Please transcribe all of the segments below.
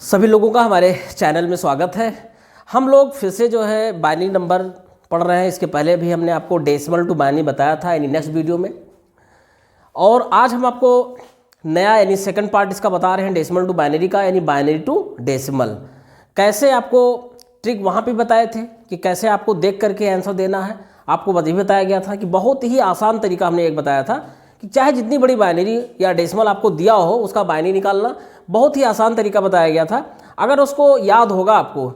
सभी लोगों का हमारे चैनल में स्वागत है। हम लोग फिर से जो है बाइनरी नंबर पढ़ रहे हैं। इसके पहले भी हमने आपको डेसिमल टू बाइनरी बताया था यानी नेक्स्ट वीडियो में, और आज हम आपको नया यानी सेकंड पार्ट इसका बता रहे हैं डेसिमल टू बाइनरी का, यानी बाइनरी टू डेसिमल। कैसे आपको ट्रिक वहाँ पे बताए थे कि कैसे आपको देख करके आंसर देना है। आपको ये बताया गया था कि बहुत ही आसान तरीका हमने एक बताया था कि चाहे जितनी बड़ी बाइनरी या डेसिमल आपको दिया हो उसका बाइनरी निकालना बहुत ही आसान तरीका बताया गया था। अगर उसको याद होगा आपको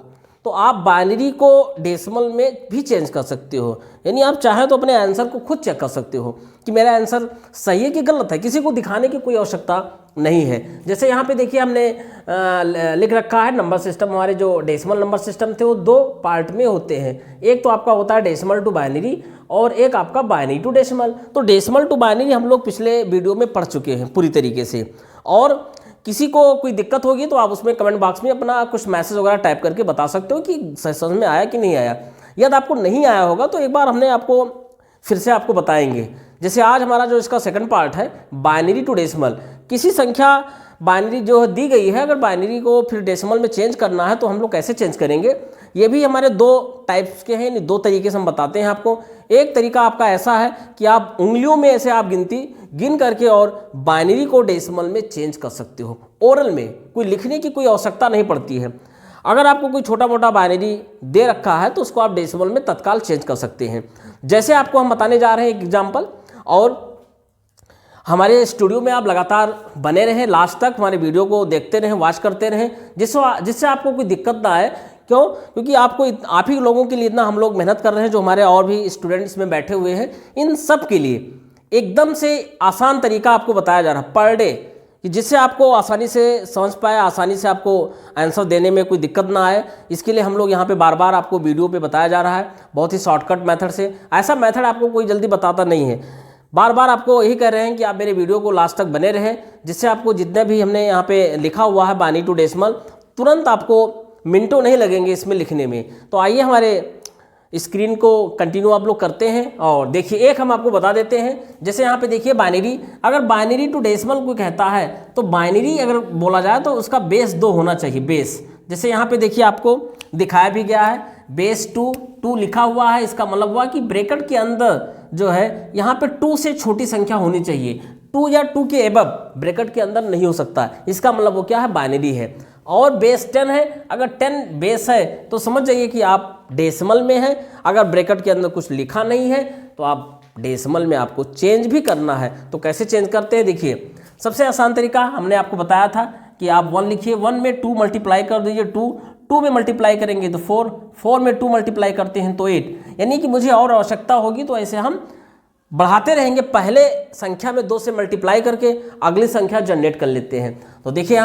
तो आप बाइनरी को डेसिमल में भी चेंज कर सकते हो, यानी आप चाहें तो अपने आंसर को खुद चेक कर सकते हो कि मेरा आंसर सही है कि गलत है। किसी को दिखाने की कोई आवश्यकता नहीं है। जैसे यहाँ पे देखिए हमने लिख रखा है नंबर सिस्टम। हमारे जो डेसिमल नंबर सिस्टम थे वो दो पार्ट में होते हैं। एक तो आपका होता है डेसिमल टू बाइनरी और एक आपका बाइनरी टू डेसिमल। तो डेसिमल टू बाइनरी हम लोग पिछले वीडियो में पढ़ चुके हैं पूरी तरीके से, और किसी को कोई दिक्कत होगी तो आप उसमें कमेंट बॉक्स में अपना कुछ मैसेज वगैरह टाइप करके बता सकते हो कि समझ में आया कि नहीं आया। यदि आपको नहीं आया होगा तो एक बार हमने आपको फिर से आपको बताएंगे। जैसे आज हमारा जो इसका सेकंड पार्ट है बाइनरी टू डेसिमल, किसी संख्या बाइनरी जो दी गई है अगर बाइनरी को फिर डेसिमल में चेंज करना है तो हम लोग कैसे चेंज करेंगे। ये भी हमारे दो टाइप्स के हैं, दो तरीके से हम बताते हैं आपको। एक तरीका आपका ऐसा है कि आप उंगलियों में ऐसे आप गिन करके और बाइनरी को डेसिमल में चेंज कर सकते हो। ओरल में कोई लिखने की कोई आवश्यकता नहीं पड़ती है। अगर आपको कोई छोटा मोटा बाइनरी दे रखा है तो उसको आप डेसिमल में तत्काल चेंज कर सकते हैं। जैसे आपको हम बताने जा रहे हैं एक एग्जाम्पल, और हमारे स्टूडियो में आप लगातार बने रहें, लास्ट तक हमारे वीडियो को देखते रहें, वॉच करते रहें, जिससे आपको कोई दिक्कत ना आए। क्यों? क्योंकि आप ही लोगों के लिए इतना हम लोग मेहनत कर रहे हैं, जो हमारे और भी स्टूडेंट्स में बैठे हुए हैं, इन सब के लिए एकदम से आसान तरीका आपको बताया जा रहा है पर डे, कि जिससे आपको आसानी से समझ पाए, आसानी से आपको आंसर देने में कोई दिक्कत ना आए। इसके लिए हम लोग यहाँ पे बार बार आपको वीडियो पे बताया जा रहा है बहुत ही शॉर्टकट मेथड से। ऐसा मेथड आपको कोई जल्दी बताता नहीं है। बार बार आपको यही कह रहे हैं कि आप मेरे वीडियो को लास्ट तक बने रहें, जिससे आपको जितने भी हमने यहाँ पे लिखा हुआ है बाइनरी टू डेसिमल, तुरंत आपको मिनटों नहीं लगेंगे इसमें लिखने में। तो आइए हमारे स्क्रीन को कंटिन्यू आप लोग करते हैं और देखिए एक हम आपको बता देते हैं। जैसे यहाँ पे देखिए बाइनरी, अगर बाइनरी टू डेसिमल कोई कहता है तो बाइनरी अगर बोला जाए तो उसका बेस 2 होना चाहिए, बेस। जैसे यहाँ पे देखिए आपको दिखाया भी गया है बेस 2 लिखा हुआ है। इसका मतलब हुआ कि ब्रैकेट के अंदर जो है यहाँ पे 2 से छोटी संख्या होनी चाहिए। 2 या 2 के एबव ब्रैकेट के अंदर नहीं हो सकता। इसका मतलब वो क्या है, बाइनरी है। और बेस 10 है, अगर 10 बेस है तो समझ जाइए कि आप डेसिमल में है। अगर ब्रैकेट के अंदर कुछ लिखा नहीं है तो आप डेसिमल में आपको चेंज भी करना है। तो कैसे चेंज करते हैं, देखिए सबसे आसान तरीका हमने आपको बताया था कि आप 1 लिखिए, 1 में 2 मल्टीप्लाई कर दीजिए, 2 में मल्टीप्लाई करेंगे तो 4 में 2 मल्टीप्लाई करते हैं तो 8। यानी कि मुझे और आवश्यकता होगी तो ऐसे हम बढ़ाते रहेंगे, पहले संख्या में 2 से मल्टीप्लाई करके अगली संख्या जनरेट कर लेते हैं। तो देखिए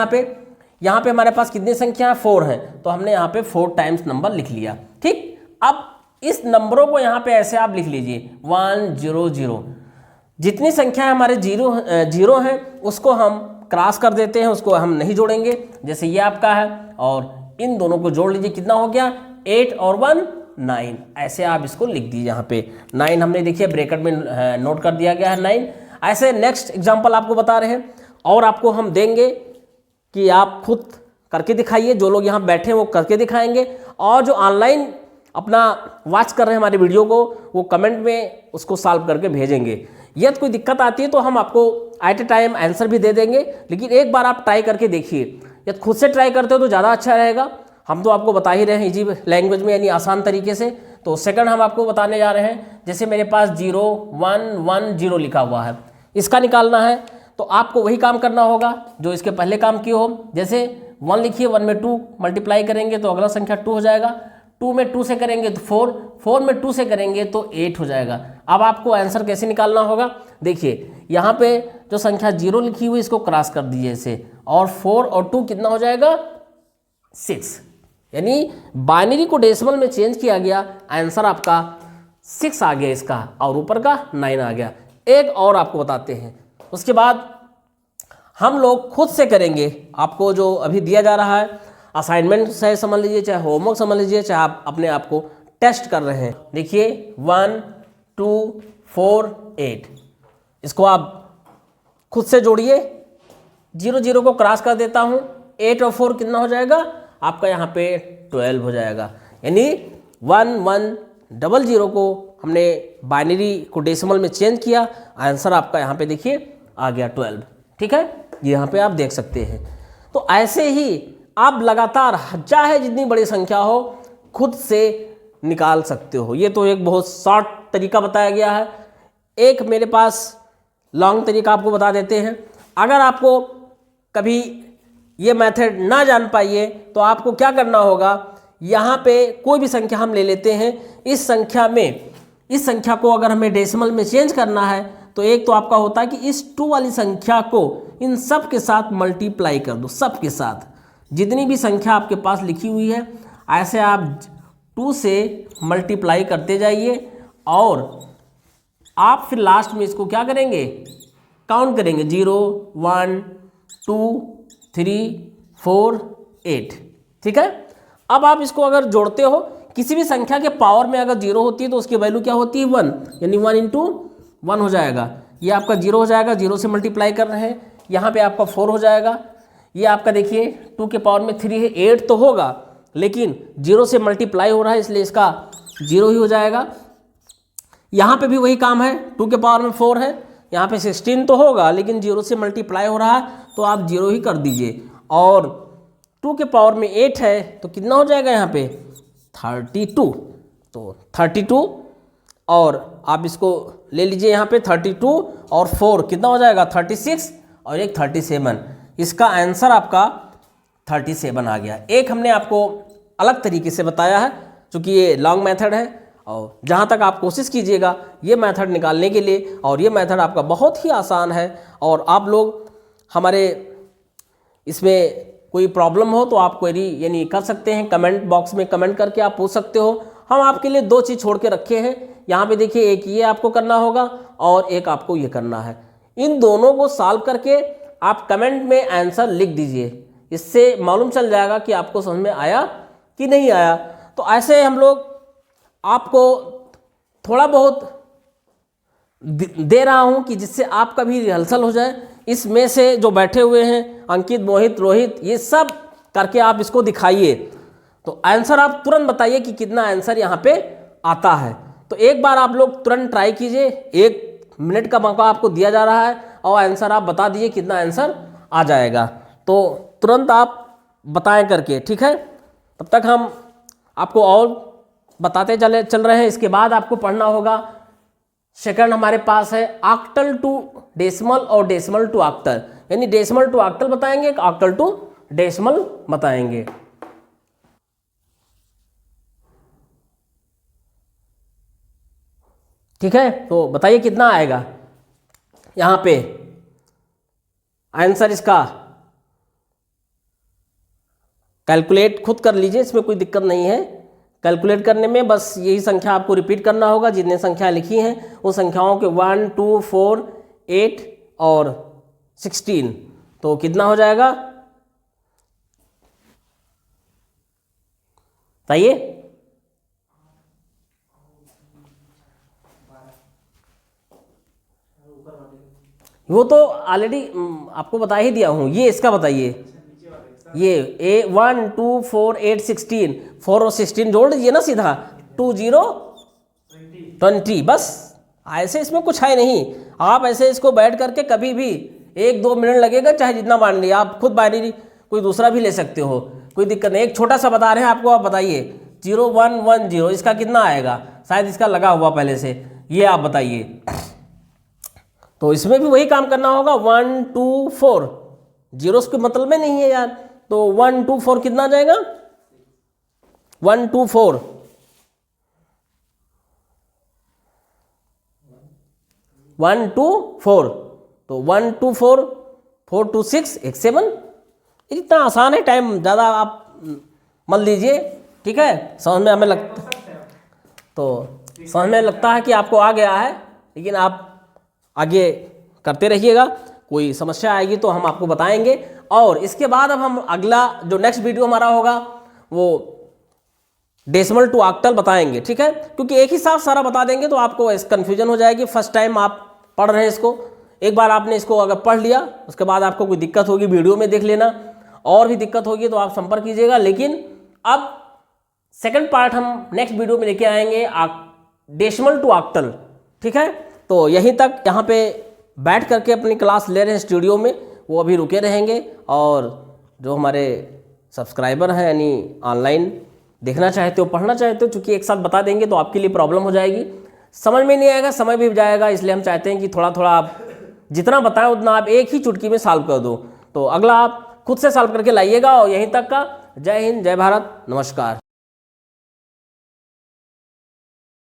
यहाँ पे हमारे पास कितनी संख्या है, 4 है, तो हमने यहाँ पे 4 टाइम्स नंबर लिख लिया। ठीक, अब इस नंबरों को यहाँ पे ऐसे आप लिख लीजिए 1 0 0। जितनी संख्या हमारे जीरो हैं उसको हम क्रॉस कर देते हैं, उसको हम नहीं जोड़ेंगे। जैसे ये आपका है और इन दोनों को जोड़ लीजिए, कितना हो गया 8 और 1 9। ऐसे आप इसको लिख दीजिए। यहाँ पे 9 हमने देखिए ब्रैकेट में नोट कर दिया गया है 9। ऐसे नेक्स्ट एग्जाम्पल आपको बता रहे हैं और आपको हम देंगे कि आप खुद करके दिखाइए। जो लोग यहाँ बैठे हैं वो करके दिखाएंगे, और जो ऑनलाइन अपना वॉच कर रहे हैं हमारे वीडियो को वो कमेंट में उसको सॉल्व करके भेजेंगे। यदि कोई दिक्कत आती है तो हम आपको एट ए टाइम आंसर भी दे देंगे, लेकिन एक बार आप ट्राई करके देखिए। यदि खुद से ट्राई करते हो तो ज़्यादा अच्छा रहेगा। हम तो आपको बता ही रहे हैं इजी लैंग्वेज में, यानी आसान तरीके से। तो सेकंड हम आपको बताने जा रहे हैं। जैसे मेरे पास 0 1 1 0 लिखा हुआ है, इसका निकालना है तो आपको वही काम करना होगा जो इसके पहले काम किए हो। जैसे 1 लिखिए, 1 में 2 मल्टीप्लाई करेंगे तो अगला संख्या 2 हो जाएगा, 2 में 2 से करेंगे तो 4, 4 में 2 से करेंगे तो 8 हो जाएगा। अब आपको आंसर कैसे निकालना होगा, देखिए यहाँ पे जो संख्या 0 लिखी हुई इसको क्रॉस कर दीजिए इसे, और 4 और 2 कितना हो जाएगा 6। यानी बाइनरी को डेसिमल में चेंज किया गया, आंसर आपका 6 आ गया इसका, और ऊपर का 9 आ गया। एक और आपको बताते हैं, उसके बाद हम लोग खुद से करेंगे। आपको जो अभी दिया जा रहा है असाइनमेंट से समझ लीजिए, चाहे होमवर्क समझ लीजिए, चाहे आप अपने आप को टेस्ट कर रहे हैं। देखिए 1 2 4 8, इसको आप खुद से जोड़िए। 0 0 को क्रॉस कर देता हूँ, 8 और 4 कितना हो जाएगा आपका यहाँ पे 12 हो जाएगा। यानी 1100 को हमने बाइनरी को डेसिमल में चेंज किया, आंसर आपका यहाँ पे देखिए आ गया 12। ठीक है, ये यहाँ पे आप देख सकते हैं। तो ऐसे ही आप लगातार चाहे जितनी बड़ी संख्या हो खुद से निकाल सकते हो। ये तो एक बहुत शॉर्ट तरीका बताया गया है। एक मेरे पास लॉन्ग तरीका आपको बता देते हैं। अगर आपको कभी ये मेथड ना जान पाइए तो आपको क्या करना होगा, यहाँ पे कोई भी संख्या हम ले लेते हैं, इस संख्या को अगर हमें डेसिमल में चेंज करना है तो एक तो आपका होता है कि इस 2 वाली संख्या को इन सब के साथ मल्टीप्लाई कर दो। सब के साथ जितनी भी संख्या आपके पास लिखी हुई है ऐसे आप 2 से मल्टीप्लाई करते जाइए और आप फिर लास्ट में इसको क्या करेंगे, काउंट करेंगे 0 1 2 3 4 8। ठीक है, अब आप इसको अगर जोड़ते हो किसी भी संख्या के पावर में अगर 0 होती है तो उसकी वैल्यू क्या होती है 1, यानी 1 इंटू 1 हो जाएगा। ये आपका 0 हो जाएगा, 0 से मल्टीप्लाई कर रहे हैं, यहाँ पे आपका 4 हो जाएगा। ये आपका देखिए 2 के पावर में 3 है, 8 तो होगा लेकिन 0 से मल्टीप्लाई हो रहा है इसलिए इसका 0 ही हो जाएगा। यहाँ पे भी वही काम है, 2 के पावर में 4 है, यहाँ पे 16 तो होगा लेकिन 0 से मल्टीप्लाई हो रहा है तो आप 0 ही कर दीजिए। और 2 के पावर में 8 है तो कितना हो जाएगा यहाँ पे 32। तो 32 और आप इसको ले लीजिए यहाँ पे 32 और 4 कितना हो जाएगा 36 और एक 37। इसका आंसर आपका 37 आ गया। एक हमने आपको अलग तरीके से बताया है क्योंकि ये लॉन्ग मेथड है और जहाँ तक आप कोशिश कीजिएगा ये मेथड निकालने के लिए, और ये मेथड आपका बहुत ही आसान है। और आप लोग हमारे इसमें कोई प्रॉब्लम हो तो आप क्वेरी यानी कर सकते हैं, कमेंट बॉक्स में कमेंट करके आप पूछ सकते हो। हम आपके लिए 2 चीज़ छोड़ के रखे हैं यहाँ पे देखिए, एक ये आपको करना होगा और एक आपको ये करना है। इन दोनों को सॉल्व करके आप कमेंट में आंसर लिख दीजिए, इससे मालूम चल जाएगा कि आपको समझ में आया कि नहीं आया। तो ऐसे हम लोग आपको थोड़ा बहुत दे रहा हूँ कि जिससे आपका भी रिहर्सल हो जाए। इसमें से जो बैठे हुए हैं अंकित, मोहित, रोहित, ये सब करके आप इसको दिखाइए तो आंसर आप तुरंत बताइए कि कितना आंसर यहाँ पे आता है। तो एक बार आप लोग तुरंत ट्राई कीजिए, 1 मिनट का मौका आपको दिया जा रहा है और आंसर आप बता दीजिए कितना आंसर आ जाएगा। तो तुरंत आप बताएं करके, ठीक है। तब तक हम आपको और बताते चल रहे हैं। इसके बाद आपको पढ़ना होगा सेकंड हमारे पास है ऑक्टल टू डेसिमल और डेसिमल टू ऑक्टल, यानी डेसिमल टू ऑक्टल बताएंगे, ऑक्टल टू डेसिमल बताएंगे। ठीक है, तो बताइए कितना आएगा यहाँ पे आंसर। इसका कैलकुलेट खुद कर लीजिए, इसमें कोई दिक्कत नहीं है कैलकुलेट करने में। बस यही संख्या आपको रिपीट करना होगा, जितने संख्या लिखी हैं उन संख्याओं के 1 2 4 8 और 16। तो कितना हो जाएगा बताइए। वो तो ऑलरेडी आपको बता ही दिया हूँ। ये इसका बताइए, ये 1 2 4 8 16, 4 और 16 जोड़ दीजिए ना सीधा, 2 0 20। बस ऐसे इसमें कुछ है नहीं। आप ऐसे इसको बैठ करके कभी भी 1-2 मिनट लगेगा, चाहे जितना बांध लिया, आप खुद बाइनरी कोई दूसरा भी ले सकते हो, कोई दिक्कत नहीं। एक छोटा सा बता रहे हैं आपको, आप बताइए 0 1 1 0 इसका कितना आएगा, शायद इसका लगा हुआ पहले से, ये आप बताइए। तो इसमें भी वही काम करना होगा, 1 2 4 जीरो के मतलब में नहीं है यार। तो 1 2 4 कितना आ जाएगा 1 2 4 1 2 4, तो 1 2 4 4 2 6 1 7। इतना आसान है, टाइम ज़्यादा आप मत लीजिए, ठीक है। समझ में हमें लगता है कि आपको आ गया है, लेकिन आप आगे करते रहिएगा। कोई समस्या आएगी तो हम आपको बताएंगे। और इसके बाद अब हम अगला जो नेक्स्ट वीडियो हमारा होगा वो डेसिमल टू ऑक्टल बताएंगे, ठीक है। क्योंकि एक ही साथ सारा बता देंगे तो आपको कन्फ्यूजन हो जाएगी। फर्स्ट टाइम आप पढ़ रहे हैं इसको, एक बार आपने इसको अगर पढ़ लिया उसके बाद आपको कोई दिक्कत होगी वीडियो में देख लेना। और भी दिक्कत होगी तो आप संपर्क कीजिएगा। लेकिन अब सेकंड पार्ट हम नेक्स्ट वीडियो में लेके आएंगे, डेसिमल टू ऑक्टल। ठीक है, तो यहीं तक यहाँ पे बैठ करके अपनी क्लास ले रहे हैं स्टूडियो में, वो अभी रुके रहेंगे। और जो हमारे सब्सक्राइबर हैं यानी ऑनलाइन देखना चाहते हो, पढ़ना चाहते हो, चूँकि एक साथ बता देंगे तो आपके लिए प्रॉब्लम हो जाएगी, समझ में नहीं आएगा, समय भी जाएगा। इसलिए हम चाहते हैं कि थोड़ा थोड़ा आप जितना बताएं उतना आप एक ही चुटकी में सॉल्व कर दो। तो अगला आप खुद से सॉल्व करके लाइएगा। और यहीं तक का। जय हिंद, जय भारत, नमस्कार।